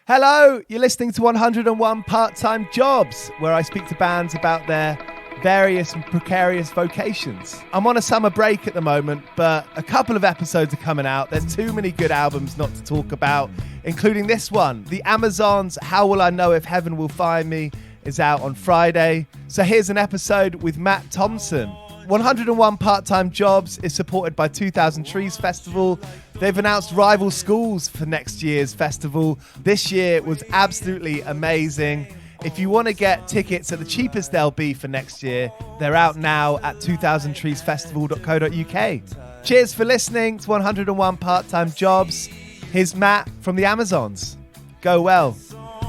Hello, you're listening to 101 Part-Time Jobs, where I speak to bands about their various and precarious vocations. I'm on a summer break at the moment, but a couple of episodes are coming out. There's too many good albums not to talk about, including this one. The Amazons' How Will I Know If Heaven Will Find Me is out on Friday. So here's an episode with Matt Thomson. 101 Part-Time Jobs is supported by 2000 Trees Festival. They've announced rival schools for next year's festival. This year was absolutely amazing. If you want to get tickets at the cheapest they'll be for next year, they're out now at 2000treesfestival.co.uk. Cheers for listening to 101 Part-Time Jobs. Here's Matt from the Amazons. Go well.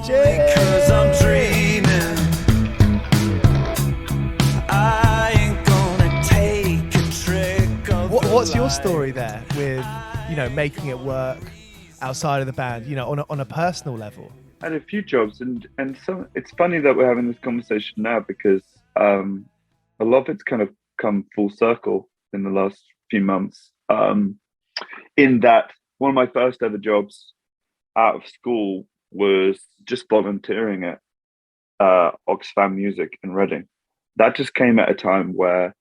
Cheers. 'Cause I'm dreaming. What's your story there with, making it work outside of the band, on a personal level? I had a few jobs, and so it's funny that we're having this conversation now because a lot of it's kind of come full circle in the last few months. In that one of my first ever jobs out of school was just volunteering at Oxfam Music in Reading. That just came at a time where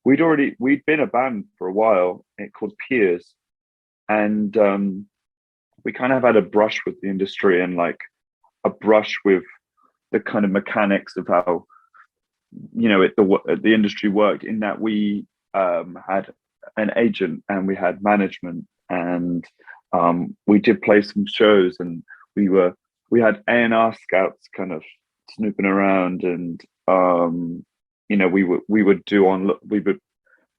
we'd been a band for a while, called Peers, and we kind of had a brush with the industry and like a brush with the kind of mechanics of how the industry worked, in that we had an agent and we had management, and we did play some shows, and we had A&R scouts kind of snooping around, and we would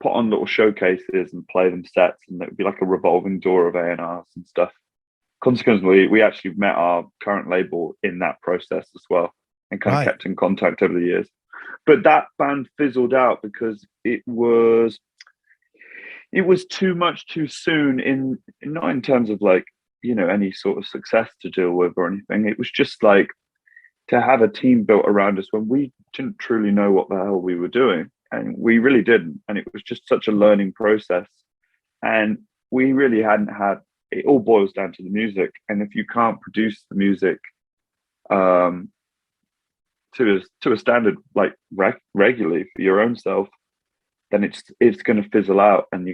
put on little showcases and play them sets, and it would be like a revolving door of A&Rs and stuff. Consequently, we actually met our current label in that process as well, and kind of kept in contact over the years. But that band fizzled out because it was too much too soon, not in terms of like, any sort of success to deal with or anything. It was just like to have a team built around us when we didn't truly know what the hell we were doing. And we really didn't. And it was just such a learning process. And we really hadn't had, it all boils down to the music. And if you can't produce the music to a standard, like regularly for your own self, then it's going to fizzle out, and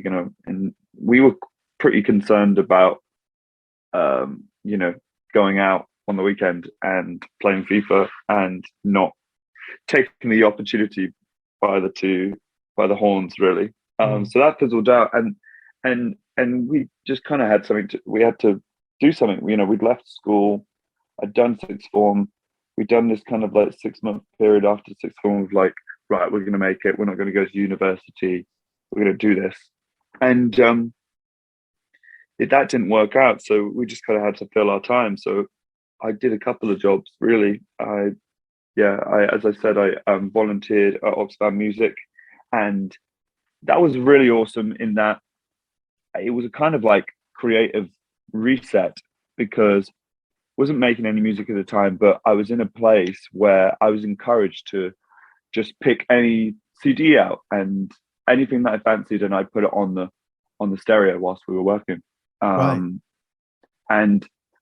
and we were pretty concerned about, going out on the weekend and playing FIFA and not taking the opportunity by the horns, really. So that fizzled out, and we just kind of had we had to do something. We'd left school, I'd done sixth form, we'd done this kind of like 6-month period after sixth form of like, right, we're going to make it, we're not going to go to university, we're going to do this. And that didn't work out, so we just kind of had to fill our time. So I did a couple of jobs, really. I as I said, I volunteered at Oxfam Music, and that was really awesome in that it was a kind of like creative reset, because I wasn't making any music at the time, but I was in a place where I was encouraged to just pick any CD out and anything that I fancied, and I'd put it on the stereo whilst we were working. And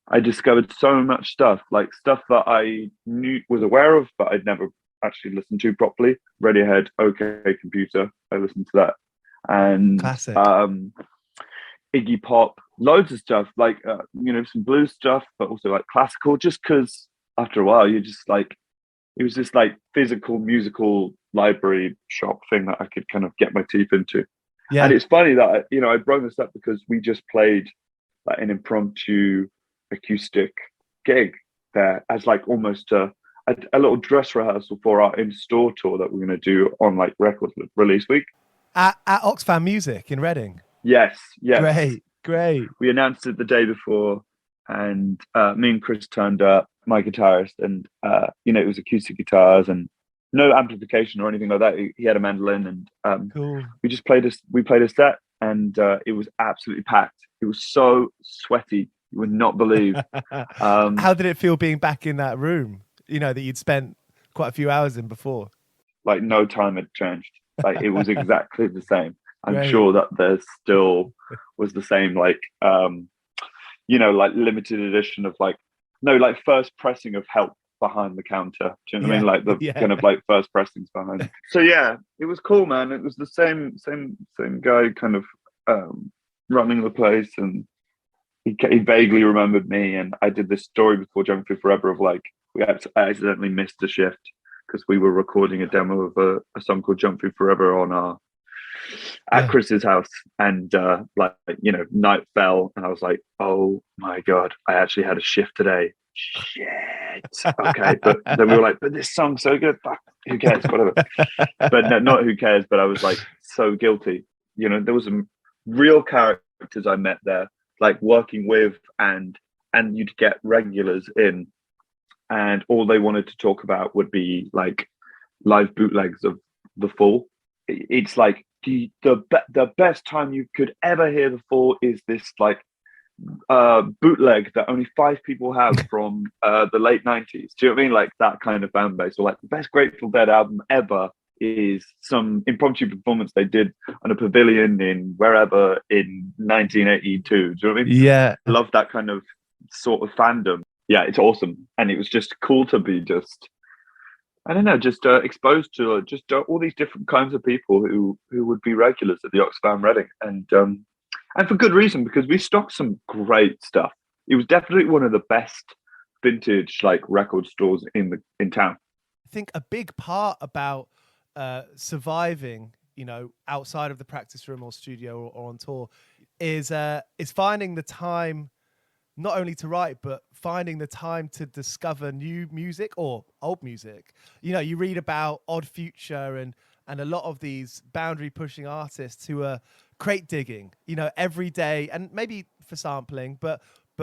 I discovered so much stuff, like stuff that I was aware of, but I'd never actually listened to properly. Radiohead, OK Computer, I listened to that. And classic. Iggy Pop, loads of stuff, like, some blues stuff, but also like classical, just because after a while, you just like, it was this like physical musical library shop thing that I could kind of get my teeth into. Yeah. And it's funny that, I brought this up because we just played like an impromptu acoustic gig there as like almost a little dress rehearsal for our in-store tour that we're going to do on like record release week at Oxfam Music in Reading. Yes. Great. We announced it the day before, and me and Chris turned up, my guitarist, and it was acoustic guitars and no amplification or anything like that. He had a mandolin, and cool. We played a set, and it was absolutely packed. It was so sweaty, you would not believe. How did it feel being back in that room, that you'd spent quite a few hours in before? Like no time had changed. Like it was exactly the same. I'm sure that there still was the same, like, like limited edition of like No, like first pressing of Help behind the counter. Do you know what I mean? Like the kind of like first pressings behind. So yeah, it was cool, man. It was the same guy kind of running the place, and he vaguely remembered me. And I did this story before Jumping Through Forever of like I accidentally missed a shift because we were recording a demo of a song called Jump Through Forever on our at Chris's house, and like night fell, and I was like, oh my god, I actually had a shift today. Shit. Okay, but then we were like, but this song's so good. Fuck, who cares? Whatever. But no, not who cares. But I was like so guilty. There was some real characters I met there, like working with, and you'd get regulars in, and all they wanted to talk about would be like live bootlegs of The Fall. It's like the best time you could ever hear The Fall is this like bootleg that only 5 people have from the late 90s. Do you know what I mean? Like that kind of fan base. Or like the best Grateful Dead album ever is some impromptu performance they did on a pavilion in wherever in 1982. Do you know what I mean? Yeah. Love that kind of sort of fandom. Yeah, it's awesome. And it was just cool to be just, I don't know, just exposed to just all these different kinds of people who would be regulars at the Oxfam Reading. And for good reason, because we stocked some great stuff. It was definitely one of the best vintage like record stores in town. I think a big part about surviving, outside of the practice room or studio or on tour, is finding the time not only to write, but finding the time to discover new music or old music. You read about Odd Future and a lot of these boundary pushing artists who are crate digging, every day, and maybe for sampling, but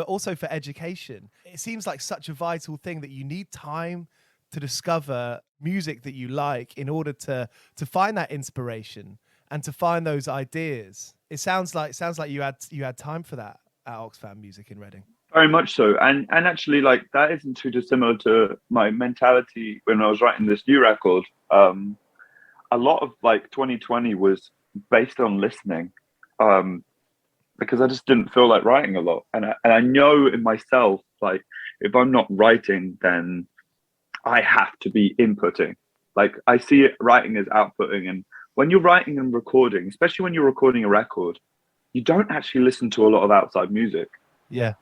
also for education. It seems like such a vital thing that you need time to discover music that you like in order to find that inspiration and to find those ideas. It sounds like you had time for that at Oxfam Music in Reading. Very much so. And actually, like, that isn't too dissimilar to my mentality when I was writing this new record. A lot of like 2020 was based on listening, because I just didn't feel like writing a lot. And I know in myself, like, if I'm not writing, then I have to be inputting. Like, I see it writing as outputting. And when you're writing and recording, especially when you're recording a record, you don't actually listen to a lot of outside music. Yeah.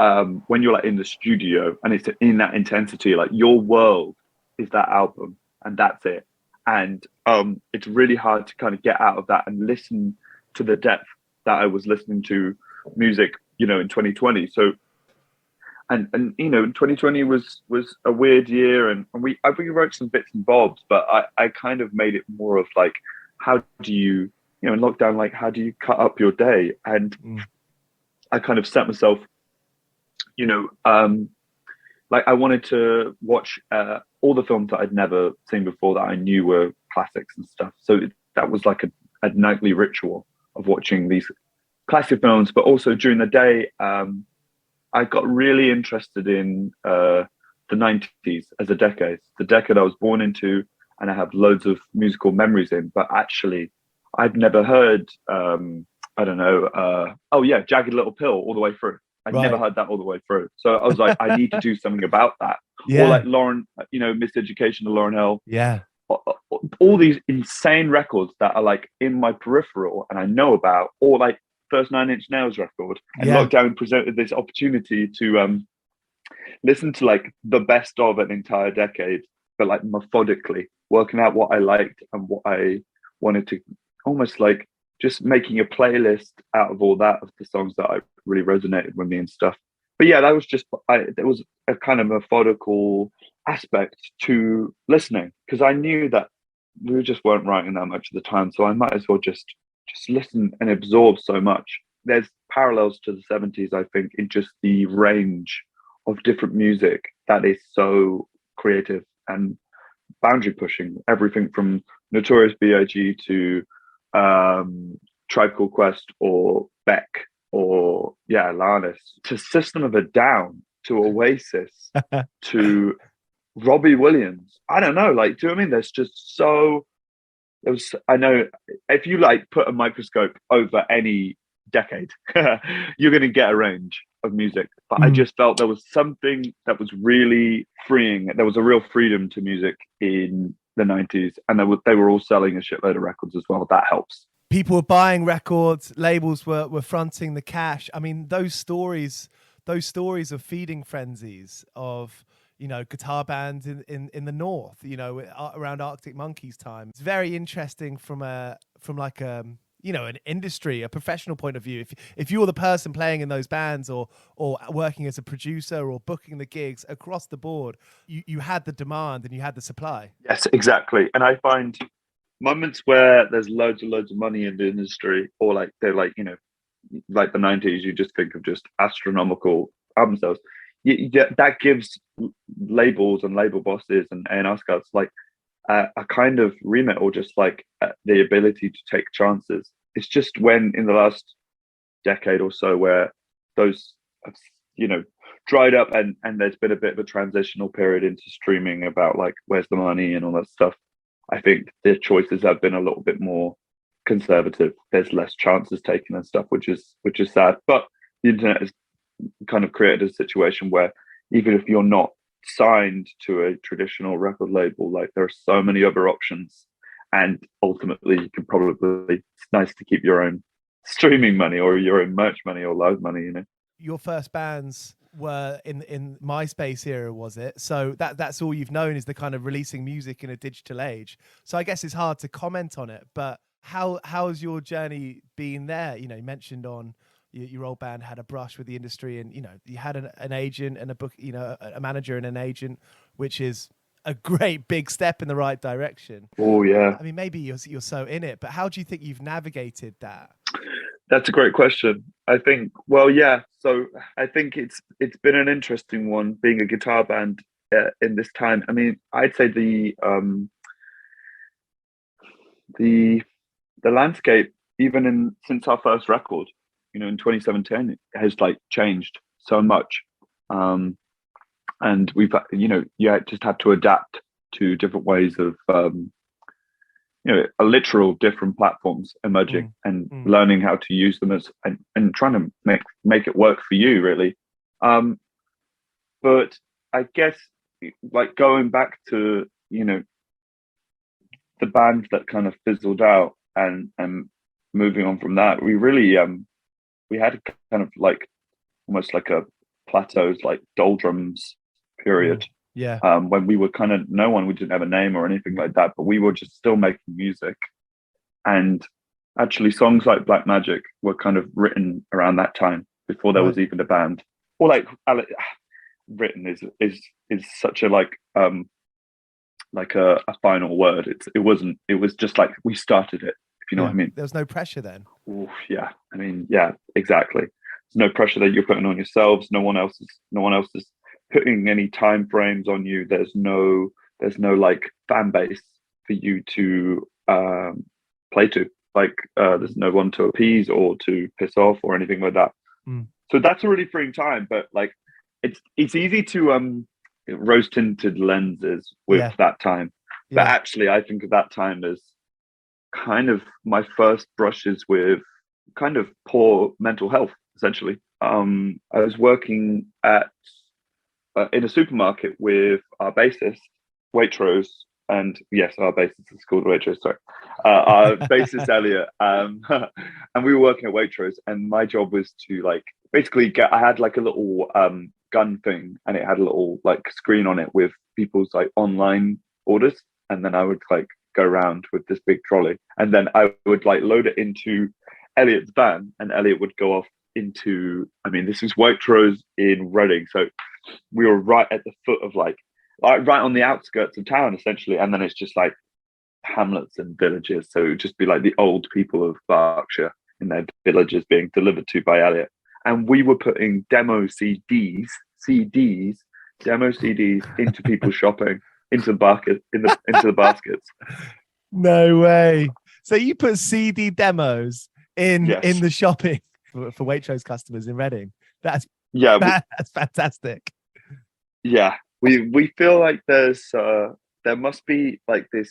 When you're like in the studio and it's in that intensity, like your world is that album and that's it. And it's really hard to kind of get out of that and listen to the depth that I was listening to music, in 2020. So, and 2020 was a weird year, and I wrote some bits and bobs, but I kind of made it more of like, how do you, in lockdown, like, how do you cut up your day? And I kind of set myself, like, I wanted to watch all the films that I'd never seen before that I knew were classics and stuff. So that was like a nightly ritual of watching these classic films. But also during the day, I got really interested in the 90s as a decade, the decade I was born into, and I have loads of musical memories in. But actually, I'd never heard, Jagged Little Pill all the way through. I'd never heard that all the way through. So I was like, I need to do something about that. Yeah. Or like Lauren, Miseducation of Lauryn Hill. Yeah. All these insane records that are like in my peripheral and I know about, or like first Nine Inch Nails record. And lockdown presented this opportunity to listen to like the best of an entire decade, but like methodically working out what I liked and what I wanted to, almost like just making a playlist out of all that, of the songs that I really resonated with me and stuff. But yeah, that was just, there was a kind of methodical aspect to listening, because I knew that we just weren't writing that much at the time. So I might as well just listen and absorb so much. There's parallels to the 70s, I think, in just the range of different music that is so creative and boundary pushing. Everything from Notorious B.I.G. to Tribe Called Quest or Beck or Alanis, to System of a Down, to Oasis, to Robbie Williams. I don't know, like, do you know what I mean? There's just so, I know if you like put a microscope over any decade, you're going to get a range of music. But I just felt there was something that was really freeing. There was a real freedom to music in the 90s, and they were all selling a shitload of records as well. That helps. People were buying records, labels were fronting the cash. I mean, those stories of feeding frenzies of, you know, guitar bands in the north, you know, around Arctic Monkeys time. It's very interesting from like you know, an industry, a professional point of view. If you were the person playing in those bands or working as a producer or booking the gigs across the board, you had the demand and you had the supply. Yes, exactly. And I find moments where there's loads and loads of money in the industry, or like they're like, you know, like the 90s, you just think of just astronomical album sales. That gives labels and label bosses and A&R scouts like a kind of remit, or just like the ability to take chances. It's just when in the last decade or so where those have, you know, dried up, and there's been a bit of a transitional period into streaming about like where's the money and all that stuff. I think the choices have been a little bit more conservative. There's less chances taken and stuff, which is sad. But the internet has kind of created a situation where even if you're not signed to a traditional record label, like there are so many other options, and ultimately you can probably, it's nice to keep your own streaming money or your own merch money or live money, you know. Your first bands were in MySpace era, was it? So that's all you've known, is the kind of releasing music in a digital age. So I guess it's hard to comment on it, but how's your journey been there? You know, you mentioned on your old band had a brush with the industry, and, you know, you had an agent and a book, you know, a manager and an agent, which is a great big step in the right direction. Oh yeah. I mean, maybe you're so in it, but how do you think you've navigated that? That's a great question. I think, well, yeah. So I think it's been an interesting one being a guitar band in this time. I mean, I'd say the landscape, even since our first record, you know, in 2017, it has like changed so much, and we've, you know, you just have to adapt to different ways of, you know, a literal different platforms emerging, and learning how to use them as and trying to make it work for you, really. But I guess, like, going back to, you know, the band that kind of fizzled out, and moving on from that, we really we had kind of like almost like a plateaus, like doldrums period. Yeah. When we were kind of we didn't have a name or anything like that, but we were just still making music. And actually songs like Black Magic were kind of written around that time, before there was even a band. Or like written is such a like a final word. It was just like we started it, if you know what I mean. There was no pressure then. Oof, yeah. I mean, yeah, exactly. There's no pressure that you're putting on yourselves. No one else is putting any time frames on you. There's no like fan base for you to play to. Like there's no one to appease or to piss off or anything like that. So that's a really freeing time. But like it's easy to rose tinted lenses with that time. But actually, I think of that time as kind of my first brushes with kind of poor mental health, essentially. I was working in a supermarket with our bassist, Waitrose, and yes, our bassist is called Waitrose, sorry. Our bassist, Elliot, and we were working at Waitrose, and my job was to like basically I had like a little gun thing, and it had a little like screen on it with people's like online orders, and then I would like go around with this big trolley, and then I would like load it into Elliot's van, and Elliot would go off into, I mean, this is Waitrose in Reading, so we were right at the foot of like right on the outskirts of town, essentially, and then it's just like hamlets and villages, so it would just be like the old people of Berkshire in their villages being delivered to by Elliot, and we were putting demo CDs into people's shopping, into the baskets. No way. So you put CD demos in the shopping for Waitrose customers in Reading. That's fantastic. Yeah, we feel like there must be like this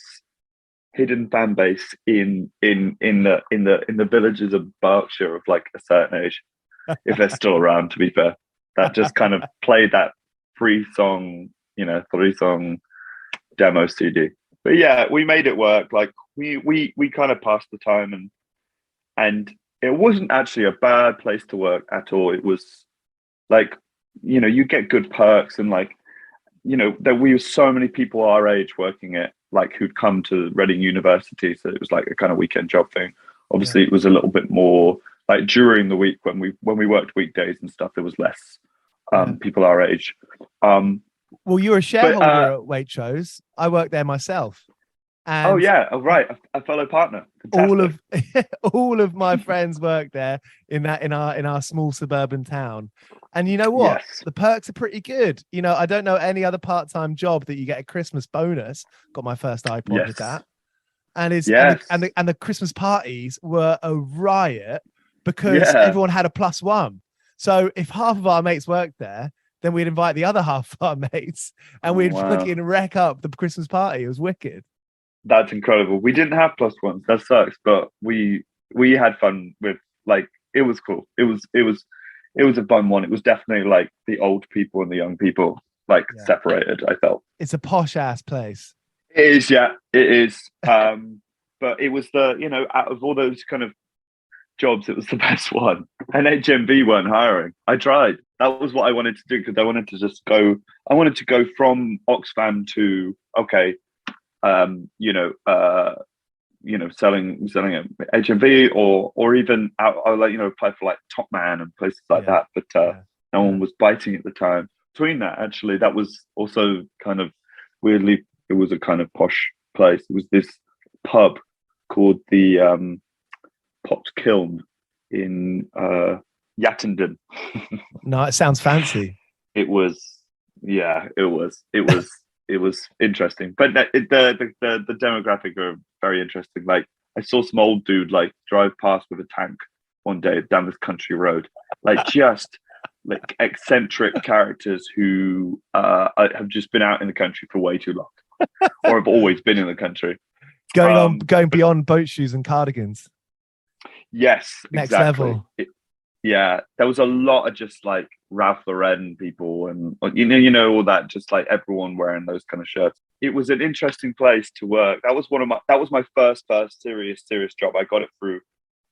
hidden fan base in the villages of Berkshire of like a certain age, if they're still around, to be fair, that just kind of played that three song demo CD. But yeah, we made it work. Like we kind of passed the time, and it wasn't actually a bad place to work at all. It was like, you get good perks, and like, there we were so many people our age working it, like who'd come to Reading University, so it was like a kind of weekend job thing. Obviously, it was a little bit more like during the week when we worked weekdays and stuff. There was less people our age. Well, you're a shareholder at Waitrose. I work there myself. And right, a fellow partner. Fantastic. all of my friends work there in our small suburban town. And you know what? Yes. The perks are pretty good. I don't know any other part-time job that you get a Christmas bonus. Got my first iPod with that. And and the Christmas parties were a riot because everyone had a +1. So if half of our mates worked there, then we'd invite the other half of our mates and we'd fucking wreck up the Christmas party. It was wicked. That's incredible. We didn't have +1s. That sucks. But we had fun with, like, it was cool. It was a fun one. It was definitely like the old people and the young people separated, I felt. It's a posh ass place. It is, yeah. It is. But it was out of all those kind of jobs, it was the best one. And HMV weren't hiring. I tried. That was what I wanted to do, because I wanted to go from Oxfam to selling at HMV or even out, apply for like Top Man and places like that. But no one was biting at the time. Between that, actually, that was also kind of weirdly, it was a kind of posh place. It was this pub called the Pot Kiln in Yattendon. No, it sounds fancy. It was interesting, but the demographic are very interesting. Like, I saw some old dude like drive past with a tank one day down this country road, like just like eccentric characters who have just been out in the country for way too long, or have always been in the country. Going beyond boat shoes and cardigans. Yes, next exactly. level. There was a lot of just like Ralph Lauren people, and all that, just like everyone wearing those kind of shirts. It was an interesting place to work. That was my first serious job. I got it through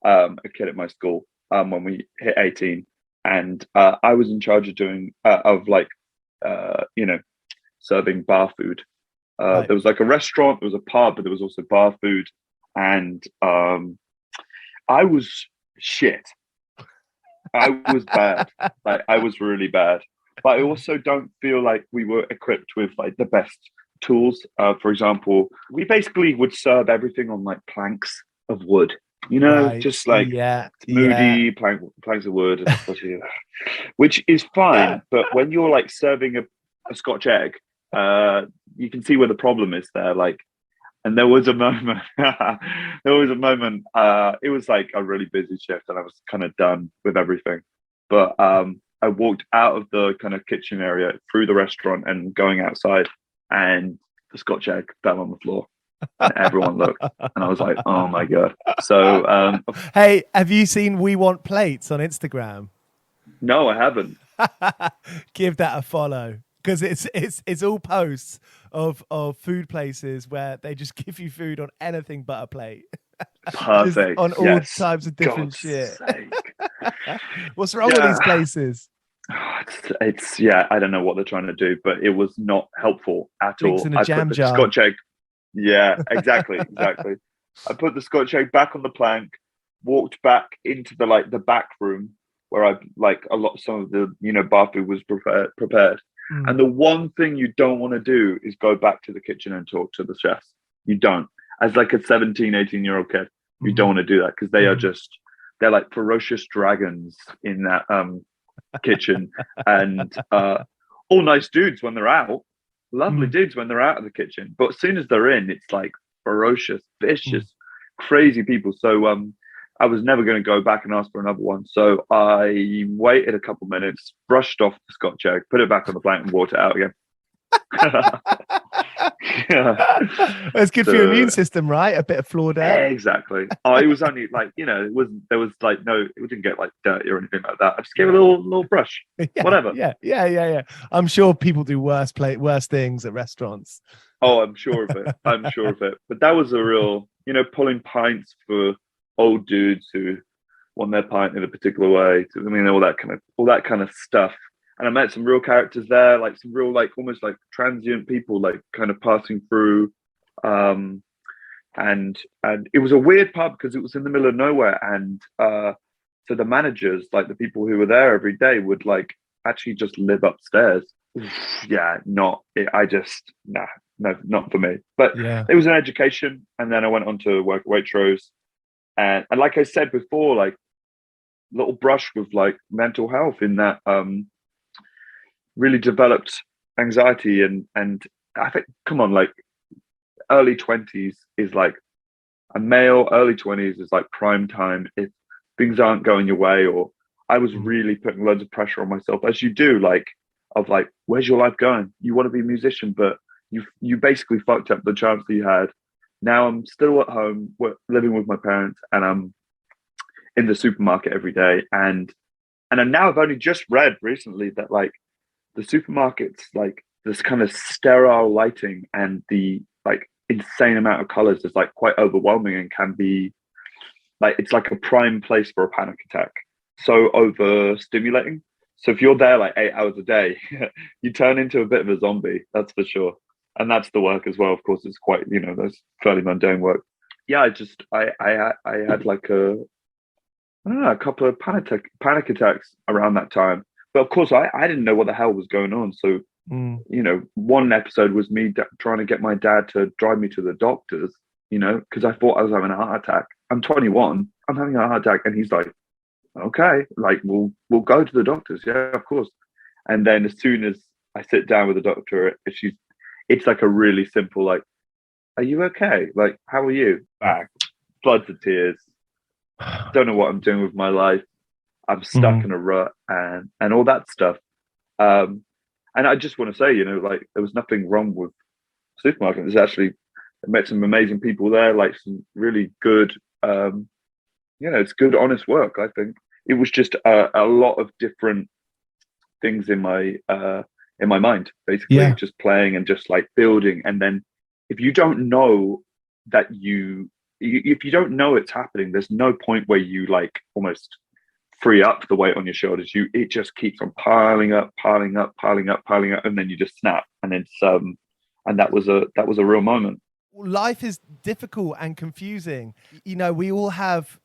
a kid at my school when we hit 18, and I was in charge of doing serving bar food. Right. There was like a restaurant, there was a pub, but there was also bar food, and I was shit. I was bad. Like, I was really bad. But I also don't feel like we were equipped with like the best tools. For example, we basically would serve everything on like planks of wood. Just like moody planks of wood, and which is fine. But when you're like serving a Scotch egg, you can see where the problem is there. Like, and there was a moment. It was like a really busy shift, and I was kind of done with everything. But I walked out of the kind of kitchen area through the restaurant and going outside, and the Scotch egg fell on the floor. And everyone looked, and I was like, "Oh my god!" So, hey, have you seen We Want Plates on Instagram? No, I haven't. Give that a follow, because it's all posts of food places where they just give you food on anything but a plate. Perfect. On all types of different shit. What's wrong with these places? It's I don't know what they're trying to do, but it was not helpful at Drinks all. in a jam jar. Scotch egg. Yeah, exactly. I put the Scotch egg back on the plank, walked back into the back room where some of the bar food was prepared. And the one thing you don't want to do is go back to the kitchen and talk to the chefs. You don't. As like a 17, 18-year-old kid, you don't want to do that, because they're like ferocious dragons in that kitchen, and all nice dudes when they're out, lovely dudes when they're out of the kitchen. But as soon as they're in, it's like ferocious, vicious, crazy people. So I was never going to go back and ask for another one. So I waited a couple minutes, brushed off the Scotch egg, put it back on the plank, and walked it out again. It's good for your immune system, right? A bit of floored air. Exactly. Oh, it was only like, it wasn't, there was like no, it didn't get like dirty or anything like that. I just gave it a little brush. Whatever. Yeah. I'm sure people do worse things at restaurants. Oh, I'm sure of it. But that was a real, pulling pints for old dudes who want their pint in a particular way. I mean, all that kind of stuff. And I met some real characters there, like some real, like almost like transient people, like kind of passing through. And it was a weird pub because it was in the middle of nowhere. And so the managers, like the people who were there every day, would like actually just live upstairs. Yeah, not for me. But it was an education, and then I went on to work at Waitrose, and like I said before, like little brush with like mental health in that really developed anxiety, and I think, come on, like early 20s is like a male, early 20s is like prime time if things aren't going your way. Or I was really putting loads of pressure on myself, as you do, like of like, where's your life going? You want to be a musician, but you basically fucked up the chance that you had. Now I'm still at home, living with my parents, and I'm in the supermarket every day. And now I've only just read recently that like the supermarkets, like this kind of sterile lighting and the like insane amount of colors is like quite overwhelming and can be like, it's like a prime place for a panic attack. So overstimulating. So if you're there like 8 hours a day, you turn into a bit of a zombie, that's for sure. And that's the work as well. Of course, it's quite, there's fairly mundane work. Yeah, I had like a couple of panic attacks around that time. But of course, I didn't know what the hell was going on. So, one episode was me trying to get my dad to drive me to the doctors, because I thought I was having a heart attack. I'm 21, I'm having a heart attack. And he's like, okay, like we'll go to the doctors. Yeah, of course. And then as soon as I sit down with the doctor, it's like a really simple, like, are you okay? Like, how are you? Floods of tears. Don't know what I'm doing with my life. I'm stuck in a rut and all that stuff. And I just want to say, like there was nothing wrong with supermarket. There's actually, I met some amazing people there, like some really good, it's good, honest work. I think it was just a lot of different things in my mind, basically, just playing and just like building. And then if you don't know that if you don't know it's happening, there's no point where you like almost free up the weight on your shoulders. It just keeps on piling up, and then you just snap. And it's and that was a real moment. Life is difficult and confusing. We all have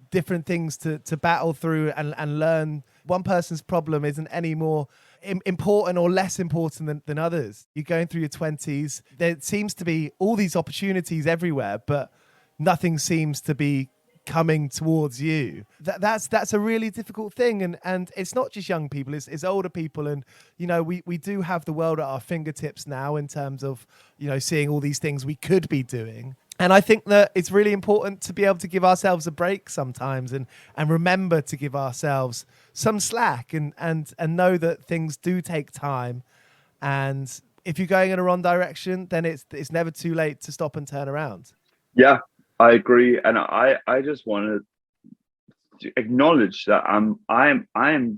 different things to battle through and learn. One person's problem isn't any more important or less important than others. You're going through your 20s. There seems to be all these opportunities everywhere, but nothing seems to be coming towards you. That's a really difficult thing, and it's not just young people, it's older people. And we do have the world at our fingertips now in terms of seeing all these things we could be doing. And I think that it's really important to be able to give ourselves a break sometimes and remember to give ourselves some slack and know that things do take time. And if you're going in a wrong direction, then it's never too late to stop and turn around. Yeah, I agree. And I just want to acknowledge that I am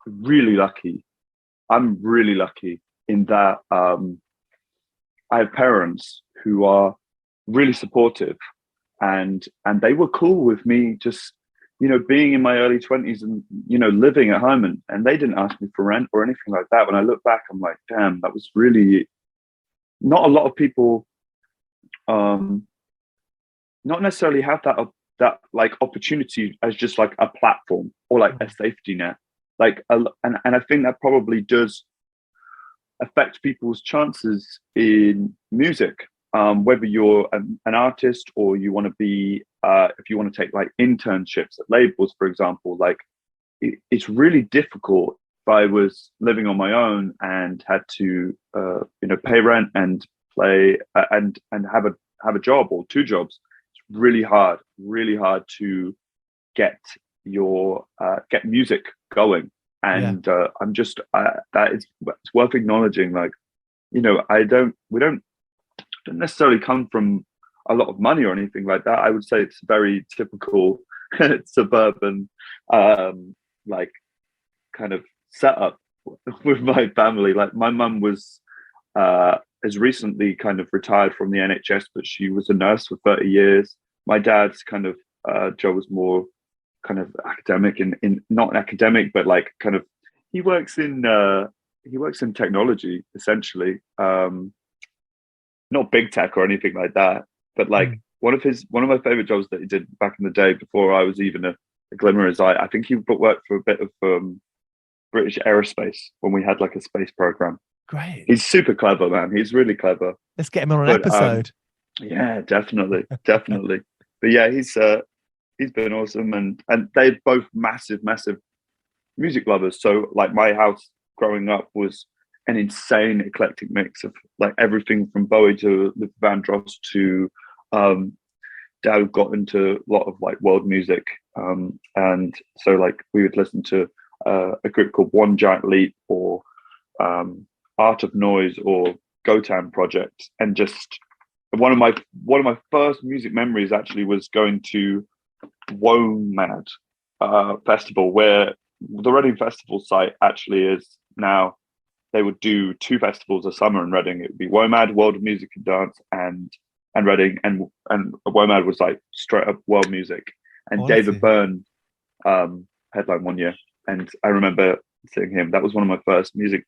really lucky. I'm really lucky in that I have parents who are really supportive, and they were cool with me just being in my early 20s and living at home, and they didn't ask me for rent or anything like that. When I look back, I'm like, damn, that was really not a lot of people not necessarily have that like opportunity as just like a platform or like a safety net, like and I think that probably does affect people's chances in music. Whether you're an artist or you want to be, if you want to take like internships at labels, for example, like it's really difficult. If I was living on my own and had to, pay rent and play and have a job or two jobs, it's really hard to get get music going. And I'm just it's worth acknowledging, like, we don't don't necessarily come from a lot of money or anything like that. I would say it's very typical suburban, like kind of setup with my family. Like my mum was has recently kind of retired from the NHS, but she was a nurse for 30 years. My dad's kind of job was more kind of academic, in not an academic, but like kind of he works in technology essentially. Not big tech or anything like that, but like one of my favorite jobs that he did back in the day before I was even a glimmer is I think he worked for a bit of British aerospace when we had like a space program. Great. He's super clever, man. He's really clever. Let's get him on an episode. Yeah, definitely. But yeah, he's been awesome, and they're both massive music lovers. So like my house growing up was an insane eclectic mix of like everything from Bowie to Luther Vandross to Dad got into a lot of like world music, and so like we would listen to a group called One Giant Leap or Art of Noise or Gotan Project, and just one of my first music memories actually was going to WOMAD festival, where the Reading Festival site actually is now. They would do 2 festivals a summer in Reading. It would be WOMAD, World of Music and Dance, and Reading, and WOMAD was like straight up world music. And David Byrne headlined one year, and I remember seeing him. That was one of my first music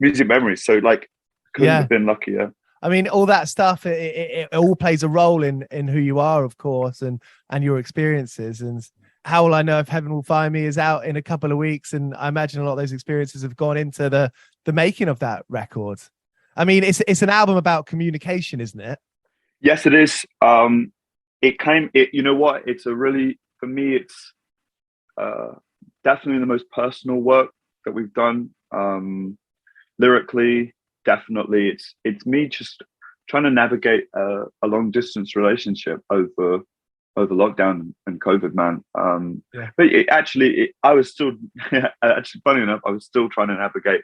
memories. So like, couldn't have been luckier. I mean, all that stuff, it all plays a role in who you are, of course, and your experiences. And How Will I Know If Heaven Will Find Me is out in a couple of weeks, and I imagine a lot of those experiences have gone into the making of that record. I mean, it's an album about communication, isn't it? Yes, it is. You know what? It's for me, it's definitely the most personal work that we've done. Lyrically, definitely, it's me just trying to navigate a long distance relationship over lockdown and COVID, man. But I was still actually, funny enough, I was still trying to navigate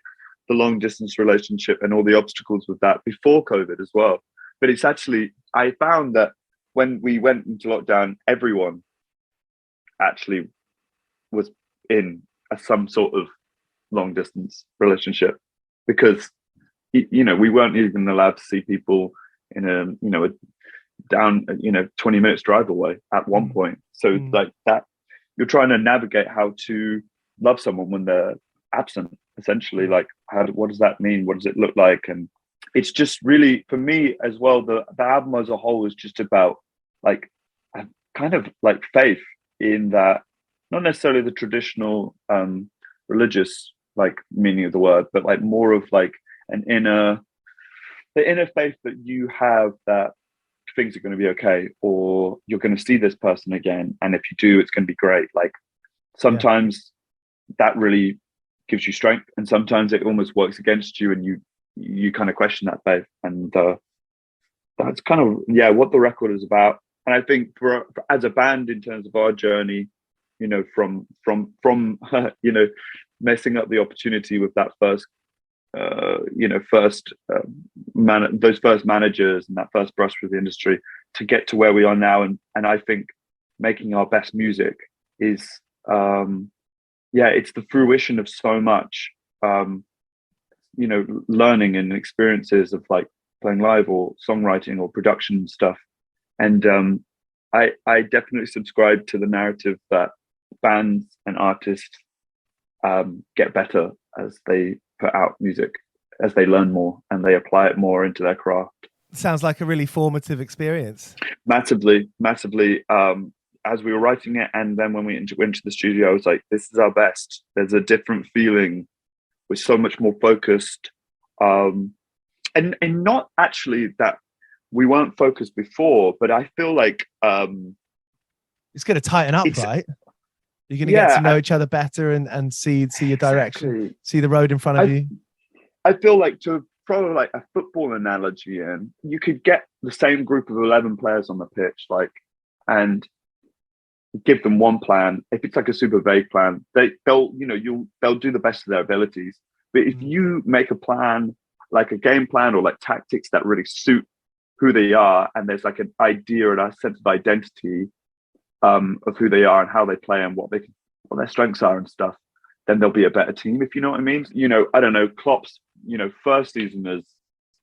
the long distance relationship and all the obstacles with that before COVID as well. But it's actually, I found that when we went into lockdown, everyone actually was in some sort of long distance relationship, because we weren't even allowed to see people in a down 20 minutes drive away at one point. So like that, you're trying to navigate how to love someone when they're absent, essentially. Like what does that mean? What does it look like? And it's just really, for me as well, the album as a whole is just about like a kind of like faith in that, not necessarily the traditional religious like meaning of the word, but like more of like the inner faith that you have that things are going to be okay, or you're going to see this person again, and if you do, it's going to be great. Like sometimes that really gives you strength, and sometimes it almost works against you, and you kind of question that faith. And that's kind of what the record is about. And I think for as a band, in terms of our journey, from messing up the opportunity with that first those first managers and that first brush with the industry, to get to where we are now, and I think making our best music is it's the fruition of so much learning and experiences of like playing live or songwriting or production stuff. And I definitely subscribe to the narrative that bands and artists get better as they put out music, as they learn more and they apply it more into their craft. Sounds like a really formative experience. Massively. As we were writing it, and then when we went to the studio, I was like, this is our best. There's a different feeling. We're so much more focused. And not actually that we weren't focused before, but I feel like it's going to tighten up, right? You're going to get to know each other better and see your direction, see the road in front of you. I feel like, to throw like a football analogy in, you could get the same group of 11 players on the pitch, like, and give them one plan. If it's like a super vague plan, they'll do the best of their abilities. But if you make a plan, like a game plan or like tactics that really suit who they are, and there's like an idea and a sense of identity of who they are and how they play and what their strengths are and stuff, then they'll be a better team, if you know what I mean. I don't know, Klopp's, first season as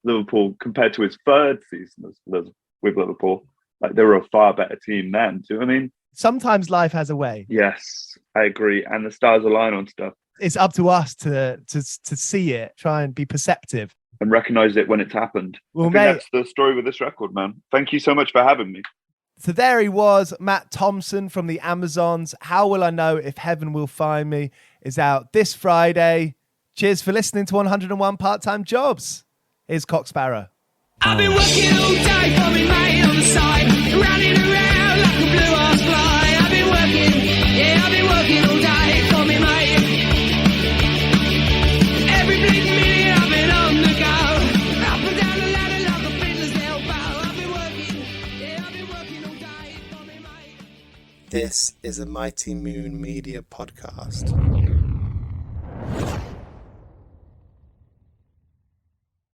Liverpool compared to his third season with Liverpool, like they were a far better team then. Do you know what I mean? Sometimes life has a way. Yes, I agree. And the stars align on stuff. It's up to us to see it, try and be perceptive. And recognize it when it's happened. Well, mate, that's the story with this record, man. Thank you so much for having me. So there he was, Matt Thomson from the Amazons. How Will I Know If Heaven Will Find Me is out this Friday. Cheers for listening to 101 Part-Time Jobs. Here's Cock Sparrow. I've been working all day for me mate on the side, running around like a blue-ass fly. I've been working all day for me mate. Every bleeding minute I've been on the go, up and down the ladder like a fiddler's elbow. I've been working all day for me mate. This is a Mighty Moon Media podcast.